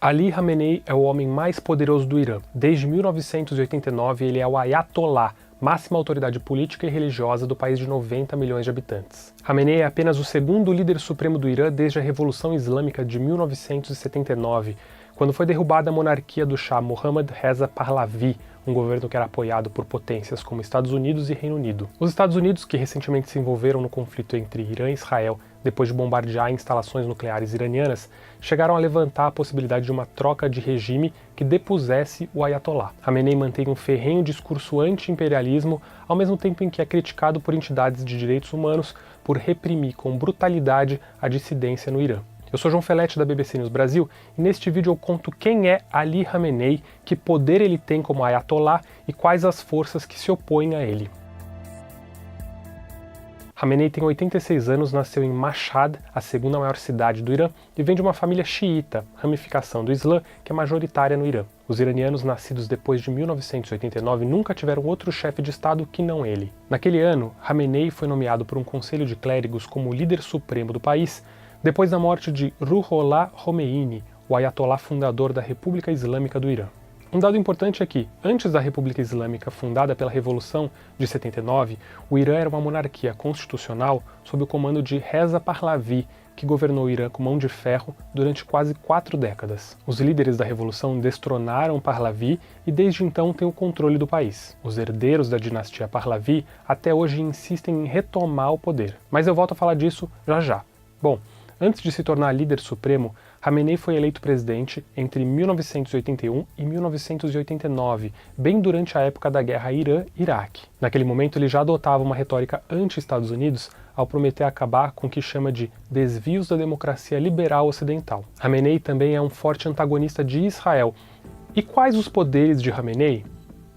Ali Khamenei é o homem mais poderoso do Irã. Desde 1989 ele é o Ayatollah, máxima autoridade política e religiosa do país de 90 milhões de habitantes. Khamenei é apenas o segundo líder supremo do Irã desde a Revolução Islâmica de 1979, quando foi derrubada a monarquia do Shah Mohammad Reza Pahlavi, um governo que era apoiado por potências como Estados Unidos e Reino Unido. Os Estados Unidos, que recentemente se envolveram no conflito entre Irã e Israel, depois de bombardear instalações nucleares iranianas, chegaram a levantar a possibilidade de uma troca de regime que depusesse o Ayatollah. Khamenei mantém um ferrenho discurso anti-imperialismo, ao mesmo tempo em que é criticado por entidades de direitos humanos por reprimir com brutalidade a dissidência no Irã. Eu sou João Felete da BBC News Brasil e neste vídeo eu conto quem é Ali Khamenei, que poder ele tem como Ayatollah e quais as forças que se opõem a ele. Khamenei tem 86 anos, nasceu em Mashhad, a segunda maior cidade do Irã, e vem de uma família xiita, ramificação do Islã, que é majoritária no Irã. Os iranianos nascidos depois de 1989 nunca tiveram outro chefe de Estado que não ele. Naquele ano, Khamenei foi nomeado por um conselho de clérigos como líder supremo do país, depois da morte de Ruhollah Khomeini, o Ayatollah fundador da República Islâmica do Irã. Um dado importante é que, antes da República Islâmica fundada pela Revolução de 79, o Irã era uma monarquia constitucional sob o comando de Reza Pahlavi, que governou o Irã com mão de ferro durante quase 4 décadas. Os líderes da Revolução destronaram Pahlavi e desde então têm o controle do país. Os herdeiros da dinastia Pahlavi até hoje insistem em retomar o poder. Mas eu volto a falar disso já já. Bom, antes de se tornar líder supremo, Khamenei foi eleito presidente entre 1981 e 1989, bem durante a época da guerra Irã-Iraque. Naquele momento ele já adotava uma retórica anti-Estados Unidos ao prometer acabar com o que chama de desvios da democracia liberal ocidental. Khamenei também é um forte antagonista de Israel. E quais os poderes de Khamenei?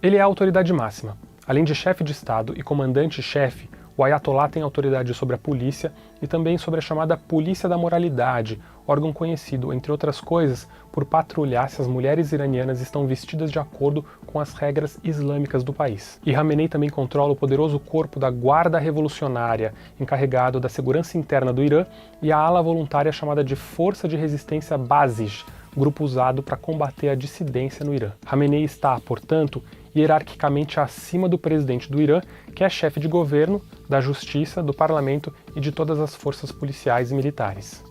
Ele é a autoridade máxima. Além de chefe de Estado e comandante-chefe, o Ayatollah tem autoridade sobre a polícia e também sobre a chamada Polícia da Moralidade, órgão conhecido, entre outras coisas, por patrulhar se as mulheres iranianas estão vestidas de acordo com as regras islâmicas do país. E Khamenei também controla o poderoso corpo da Guarda Revolucionária, encarregado da segurança interna do Irã, e a ala voluntária chamada de Força de Resistência Basij, grupo usado para combater a dissidência no Irã. Khamenei está, portanto, hierarquicamente acima do presidente do Irã, que é chefe de governo, da justiça, do parlamento e de todas as forças policiais e militares.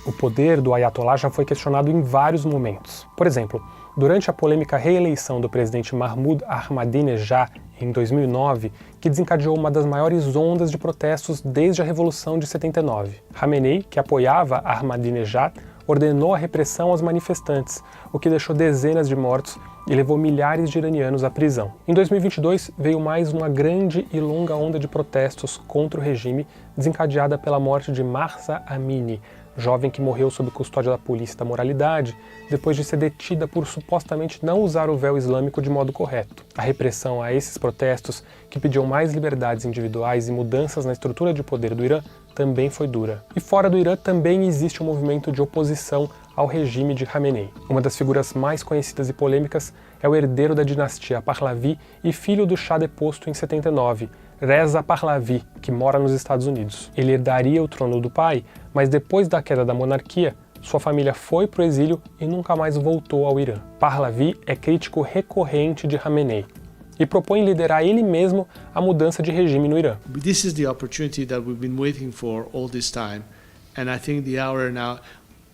O poder do Ayatollah já foi questionado em vários momentos. Por exemplo, durante a polêmica reeleição do presidente Mahmoud Ahmadinejad em 2009, que desencadeou uma das maiores ondas de protestos desde a Revolução de 79. Khamenei, que apoiava Ahmadinejad, ordenou a repressão aos manifestantes, o que deixou dezenas de mortos e levou milhares de iranianos à prisão. Em 2022, veio mais uma grande e longa onda de protestos contra o regime, desencadeada pela morte de Mahsa Amini, jovem que morreu sob custódia da Polícia da Moralidade, depois de ser detida por supostamente não usar o véu islâmico de modo correto. A repressão a esses protestos, que pediam mais liberdades individuais e mudanças na estrutura de poder do Irã, também foi dura. E fora do Irã também existe um movimento de oposição ao regime de Khamenei. Uma das figuras mais conhecidas e polêmicas é o herdeiro da dinastia Pahlavi e filho do Shah deposto em 79, Reza Pahlavi, que mora nos Estados Unidos. Ele herdaria o trono do pai, mas depois da queda da monarquia, sua família foi para o exílio e nunca mais voltou ao Irã. Pahlavi é crítico recorrente de Khamenei e propõe liderar ele mesmo a mudança de regime no Irã. This is the opportunity that we've been waiting for all this time, and I think the hour now,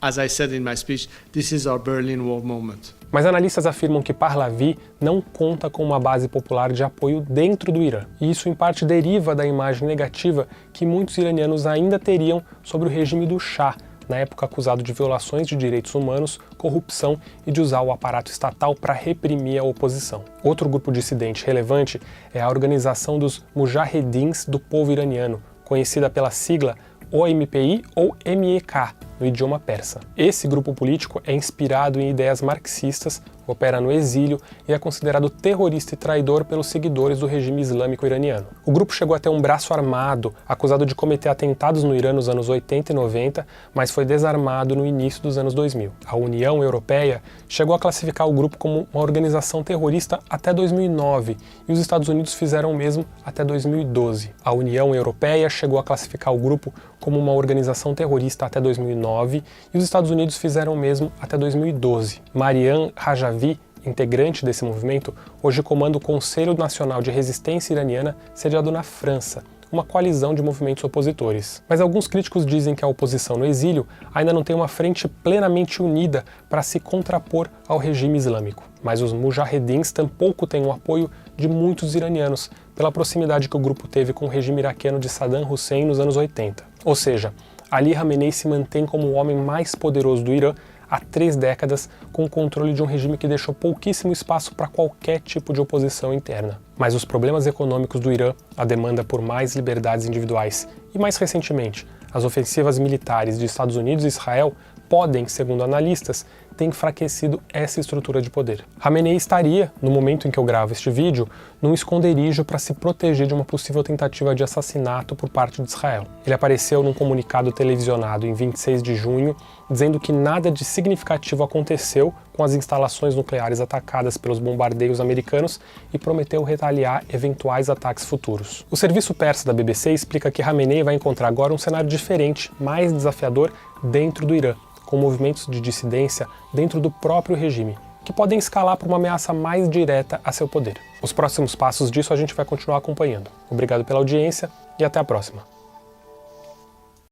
as I said in my speech, this is our Berlin Wall moment. Mas analistas afirmam que Pahlavi não conta com uma base popular de apoio dentro do Irã, e isso em parte deriva da imagem negativa que muitos iranianos ainda teriam sobre o regime do Shah, na época acusado de violações de direitos humanos, corrupção e de usar o aparato estatal para reprimir a oposição. Outro grupo dissidente relevante é a Organização dos Mujahedins do Povo Iraniano, conhecida pela sigla OMPI ou MEK, no idioma persa. Esse grupo político é inspirado em ideias marxistas, opera no exílio e é considerado terrorista e traidor pelos seguidores do regime islâmico iraniano. O grupo chegou a ter um braço armado, acusado de cometer atentados no Irã nos anos 80 e 90, mas foi desarmado no início dos anos 2000. A União Europeia chegou a classificar o grupo como uma organização terrorista até 2009, e os Estados Unidos fizeram o mesmo até 2012. A União Europeia chegou a classificar o grupo como uma organização terrorista até 2009, 2009 e os Estados Unidos fizeram o mesmo até 2012. Mariam Rajavi, integrante desse movimento, hoje comanda o Conselho Nacional de Resistência Iraniana, sediado na França, uma coalizão de movimentos opositores. Mas alguns críticos dizem que a oposição no exílio ainda não tem uma frente plenamente unida para se contrapor ao regime islâmico. Mas os mujahedins tampouco têm o apoio de muitos iranianos, pela proximidade que o grupo teve com o regime iraquiano de Saddam Hussein nos anos 80. Ou seja, Ali Khamenei se mantém como o homem mais poderoso do Irã há 3 décadas, com o controle de um regime que deixou pouquíssimo espaço para qualquer tipo de oposição interna. Mas os problemas econômicos do Irã, a demanda por mais liberdades individuais e, mais recentemente, as ofensivas militares de Estados Unidos e Israel podem, segundo analistas, ter enfraquecido essa estrutura de poder. Khamenei estaria, no momento em que eu gravo este vídeo, num esconderijo para se proteger de uma possível tentativa de assassinato por parte de Israel. Ele apareceu num comunicado televisionado em 26 de junho, dizendo que nada de significativo aconteceu com as instalações nucleares atacadas pelos bombardeios americanos e prometeu retaliar eventuais ataques futuros. O serviço persa da BBC explica que Khamenei vai encontrar agora um cenário diferente, mais desafiador, dentro do Irã, com movimentos de dissidência dentro do próprio regime, que podem escalar para uma ameaça mais direta a seu poder. Os próximos passos disso a gente vai continuar acompanhando. Obrigado pela audiência e até a próxima.